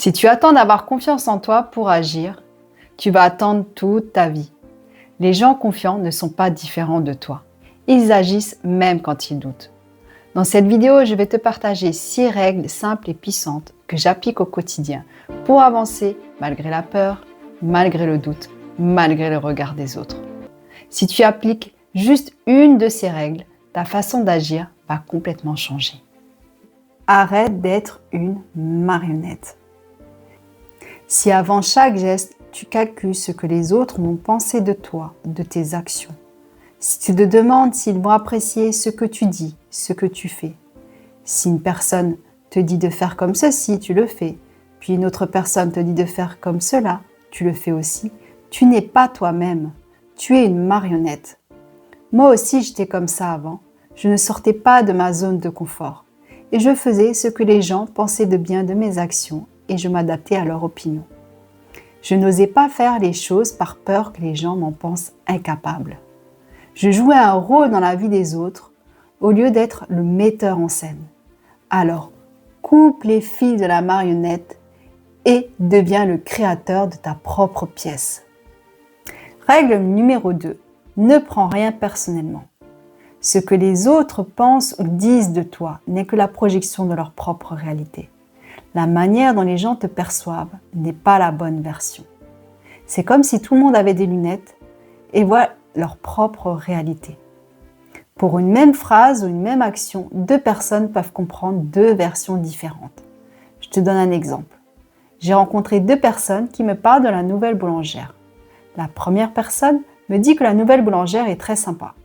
Si tu attends d'avoir confiance en toi pour agir, tu vas attendre toute ta vie. Les gens confiants ne sont pas différents de toi. Ils agissent même quand ils doutent. Dans cette vidéo, je vais te partager 6 règles simples et puissantes que j'applique au quotidien pour avancer malgré la peur, malgré le doute, malgré le regard des autres. Si tu appliques juste une de ces règles, ta façon d'agir va complètement changer. Arrête d'être une marionnette. Si avant chaque geste, tu calcules ce que les autres vont penser de toi, de tes actions, si tu te demandes s'ils vont apprécier ce que tu dis, ce que tu fais, si une personne te dit de faire comme ceci, tu le fais, puis une autre personne te dit de faire comme cela, tu le fais aussi, tu n'es pas toi-même, tu es une marionnette. Moi aussi, j'étais comme ça avant, je ne sortais pas de ma zone de confort et je faisais ce que les gens pensaient de bien de mes actions et je m'adaptais à leur opinion. Je n'osais pas faire les choses par peur que les gens m'en pensent incapable. Je jouais un rôle dans la vie des autres au lieu d'être le metteur en scène. Alors, coupe les fils de la marionnette et deviens le créateur de ta propre pièce. Règle numéro 2. Ne prends rien personnellement. Ce que les autres pensent ou disent de toi n'est que la projection de leur propre réalité. La manière dont les gens te perçoivent n'est pas la bonne version. C'est comme si tout le monde avait des lunettes et voit leur propre réalité. Pour une même phrase ou une même action, 2 personnes peuvent comprendre 2 versions différentes. Je te donne un exemple. J'ai rencontré 2 personnes qui me parlent de la nouvelle boulangère. La première personne me dit que la nouvelle boulangère est très sympa.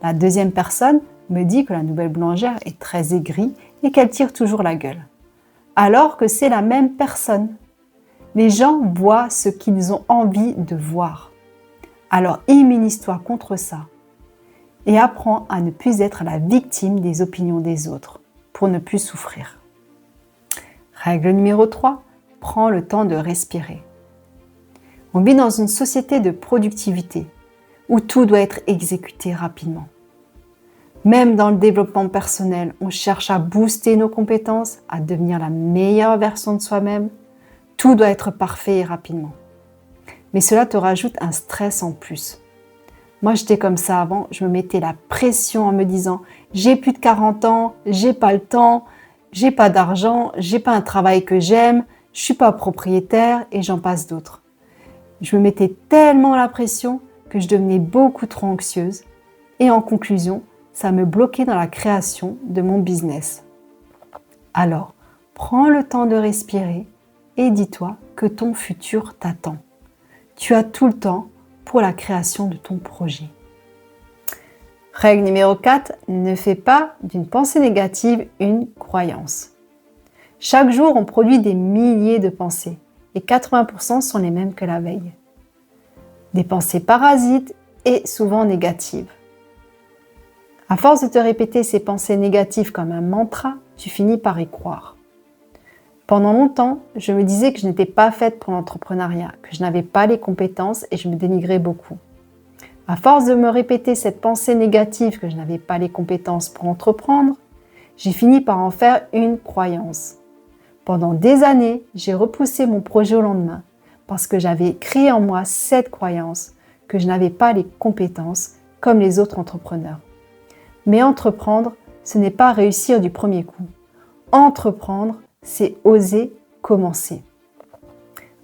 La deuxième personne me dit que la nouvelle boulangère est très aigrie et qu'elle tire toujours la gueule. Alors que c'est la même personne. Les gens voient ce qu'ils ont envie de voir. Alors immunise-toi contre ça et apprends à ne plus être la victime des opinions des autres pour ne plus souffrir. Règle numéro 3, prends le temps de respirer. On vit dans une société de productivité où tout doit être exécuté rapidement. Même dans le développement personnel, on cherche à booster nos compétences, à devenir la meilleure version de soi-même. Tout doit être parfait et rapidement. Mais cela te rajoute un stress en plus. Moi, j'étais comme ça avant, je me mettais la pression en me disant « j'ai plus de 40 ans, j'ai pas le temps, j'ai pas d'argent, j'ai pas un travail que j'aime, je suis pas propriétaire et j'en passe d'autres. » Je me mettais tellement la pression que je devenais beaucoup trop anxieuse et en conclusion, ça me bloquait dans la création de mon business. Alors, prends le temps de respirer et dis-toi que ton futur t'attend. Tu as tout le temps pour la création de ton projet. Règle numéro 4, ne fais pas d'une pensée négative une croyance. Chaque jour, on produit des milliers de pensées et 80% sont les mêmes que la veille. Des pensées parasites et souvent négatives. À force de te répéter ces pensées négatives comme un mantra, tu finis par y croire. Pendant longtemps, je me disais que je n'étais pas faite pour l'entrepreneuriat, que je n'avais pas les compétences et je me dénigrais beaucoup. À force de me répéter cette pensée négative que je n'avais pas les compétences pour entreprendre, j'ai fini par en faire une croyance. Pendant des années, j'ai repoussé mon projet au lendemain parce que j'avais créé en moi cette croyance que je n'avais pas les compétences comme les autres entrepreneurs. Mais entreprendre, ce n'est pas réussir du premier coup. Entreprendre, c'est oser commencer.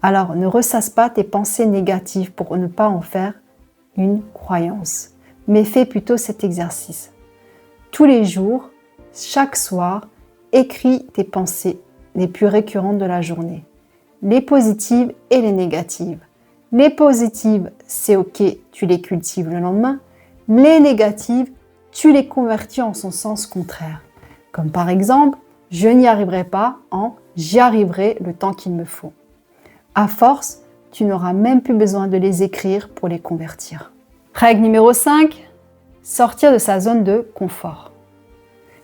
Alors, ne ressasse pas tes pensées négatives pour ne pas en faire une croyance, mais fais plutôt cet exercice. Tous les jours, chaque soir, écris tes pensées les plus récurrentes de la journée, les positives et les négatives. Les positives, c'est ok, tu les cultives le lendemain. Les négatives, tu les convertis en son sens contraire. Comme par exemple, je n'y arriverai pas en j'y arriverai le temps qu'il me faut. À force, tu n'auras même plus besoin de les écrire pour les convertir. Règle numéro 5, sortir de sa zone de confort.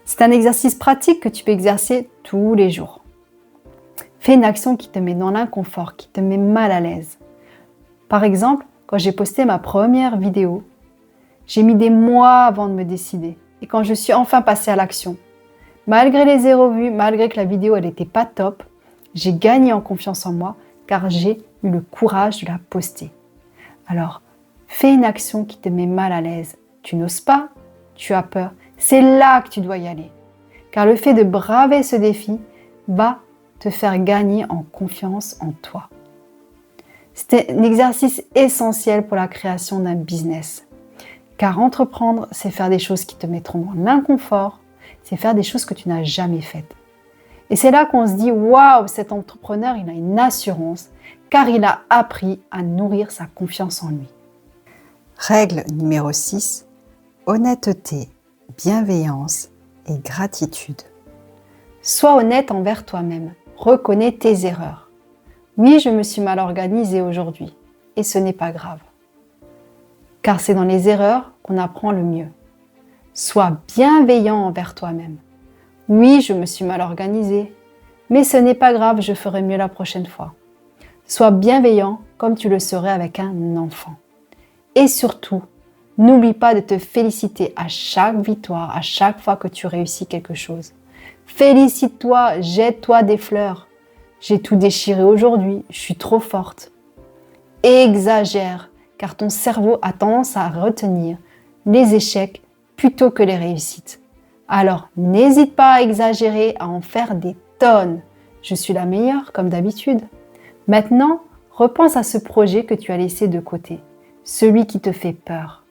C'est un exercice pratique que tu peux exercer tous les jours. Fais une action qui te met dans l'inconfort, qui te met mal à l'aise. Par exemple, quand j'ai posté ma première vidéo, j'ai mis des mois avant de me décider. Et quand je suis enfin passée à l'action, malgré les 0 vues, malgré que la vidéo elle n'était pas top, J'ai gagné en confiance en moi car j'ai eu le courage de la poster. Alors, fais une action qui te met mal à l'aise. Tu n'oses pas, tu as peur. C'est là que tu dois y aller. Car le fait de braver ce défi va te faire gagner en confiance en toi. C'est un exercice essentiel pour la création d'un business. Car entreprendre, c'est faire des choses qui te mettront dans l'inconfort, c'est faire des choses que tu n'as jamais faites. Et c'est là qu'on se dit, waouh, cet entrepreneur, il a une assurance, car il a appris à nourrir sa confiance en lui. Règle numéro 6, honnêteté, bienveillance et gratitude. Sois honnête envers toi-même, reconnais tes erreurs. Oui, je me suis mal organisée aujourd'hui, et ce n'est pas grave. Car c'est dans les erreurs qu'on apprend le mieux. Sois bienveillant envers toi-même. Oui, je me suis mal organisée, mais ce n'est pas grave, je ferai mieux la prochaine fois. Sois bienveillant comme tu le serais avec un enfant. Et surtout, n'oublie pas de te féliciter à chaque victoire, à chaque fois que tu réussis quelque chose. Félicite-toi, jette-toi des fleurs. J'ai tout déchiré aujourd'hui, je suis trop forte. Exagère, car ton cerveau a tendance à retenir les échecs plutôt que les réussites. Alors, n'hésite pas à exagérer, à en faire des tonnes. Je suis la meilleure, comme d'habitude. Maintenant, repense à ce projet que tu as laissé de côté, celui qui te fait peur.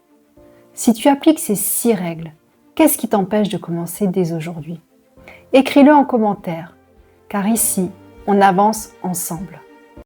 Si tu appliques ces 6 règles, qu'est-ce qui t'empêche de commencer dès aujourd'hui? Écris-le en commentaire, car ici, on avance ensemble.